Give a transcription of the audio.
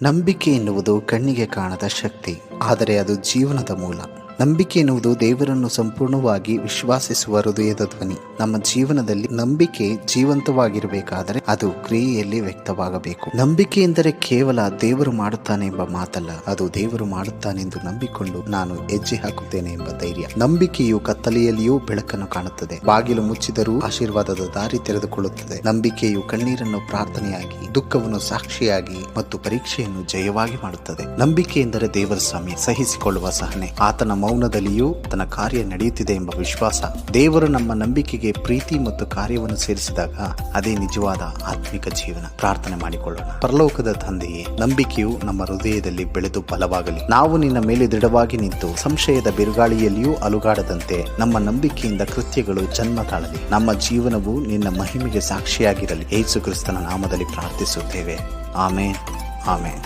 ನಂಬಿಕೆ ಎನ್ನುವುದು ಕಣ್ಣಿಗೆ ಕಾಣದ ಶಕ್ತಿ, ಆದರೆ ಅದು ಜೀವನದ ಮೂಲ. ನಂಬಿಕೆ ಎನ್ನುವುದು ದೇವರನ್ನು ಸಂಪೂರ್ಣವಾಗಿ ವಿಶ್ವಾಸಿಸುವ ಹೃದಯದ ಧ್ವನಿ. ನಮ್ಮ ಜೀವನದಲ್ಲಿ ನಂಬಿಕೆ ಜೀವಂತವಾಗಿರಬೇಕಾದರೆ ಅದು ಕ್ರಿಯೆಯಲ್ಲಿ ವ್ಯಕ್ತವಾಗಬೇಕು. ನಂಬಿಕೆ ಎಂದರೆ ಕೇವಲ ದೇವರು ಮಾಡುತ್ತಾನೆ ಎಂಬ ಮಾತಲ್ಲ, ಅದು ದೇವರು ಮಾಡುತ್ತಾನೆಂದು ನಂಬಿಕೊಂಡು ನಾನು ಹೆಜ್ಜೆ ಹಾಕುತ್ತೇನೆ ಎಂಬ ಧೈರ್ಯ. ನಂಬಿಕೆಯು ಕತ್ತಲೆಯಲ್ಲಿಯೂ ಬೆಳಕನ್ನು ಕಾಣುತ್ತದೆ, ಬಾಗಿಲು ಮುಚ್ಚಿದರೂ ಆಶೀರ್ವಾದದ ದಾರಿ ತೆರೆದುಕೊಳ್ಳುತ್ತದೆ. ನಂಬಿಕೆಯು ಕಣ್ಣೀರನ್ನು ಪ್ರಾರ್ಥನೆಯಾಗಿ, ದುಃಖವನ್ನು ಸಾಕ್ಷಿಯಾಗಿ ಮತ್ತು ಪರೀಕ್ಷೆಯನ್ನು ಜಯವಾಗಿ ಮಾಡುತ್ತದೆ. ನಂಬಿಕೆ ಎಂದರೆ ದೇವರ ಸ್ವಾಮಿ ಸಹಿಸಿಕೊಳ್ಳುವ ಸಹನೆ, ಆತನ ಮೌನದಲ್ಲಿಯೂ ತನ್ನ ಕಾರ್ಯ ನಡೆಯುತ್ತಿದೆ ಎಂಬ ವಿಶ್ವಾಸ. ದೇವರು ನಮ್ಮ ನಂಬಿಕೆಗೆ ಪ್ರೀತಿ ಮತ್ತು ಕಾರ್ಯವನ್ನು ಸೇರಿಸಿದಾಗ ಅದೇ ನಿಜವಾದ ಆತ್ಮಿಕ ಜೀವನ. ಪ್ರಾರ್ಥನೆ ಮಾಡಿಕೊಳ್ಳೋಣ. ಪರಲೋಕದ ತಂದೆಯೇ, ನಂಬಿಕೆಯು ನಮ್ಮ ಹೃದಯದಲ್ಲಿ ಬೆಳೆದು ಬಲವಾಗಲಿ. ನಾವು ನಿನ್ನ ಮೇಲೆ ದೃಢವಾಗಿ ನಿಂತು ಸಂಶಯದ ಬಿರುಗಾಳಿಯಲ್ಲಿಯೂ ಅಲುಗಾಡದಂತೆ ನಮ್ಮ ನಂಬಿಕೆಯಿಂದ ಕೃತ್ಯಗಳು ಜನ್ಮ ತಾಳಲಿ. ನಮ್ಮ ಜೀವನವು ನಿನ್ನ ಮಹಿಮೆಗೆ ಸಾಕ್ಷಿಯಾಗಿರಲಿ. ಯೇಸು ಕ್ರಿಸ್ತನ ನಾಮದಲ್ಲಿ ಪ್ರಾರ್ಥಿಸುತ್ತೇವೆ. ಆಮೇನ್, ಆಮೇನ್.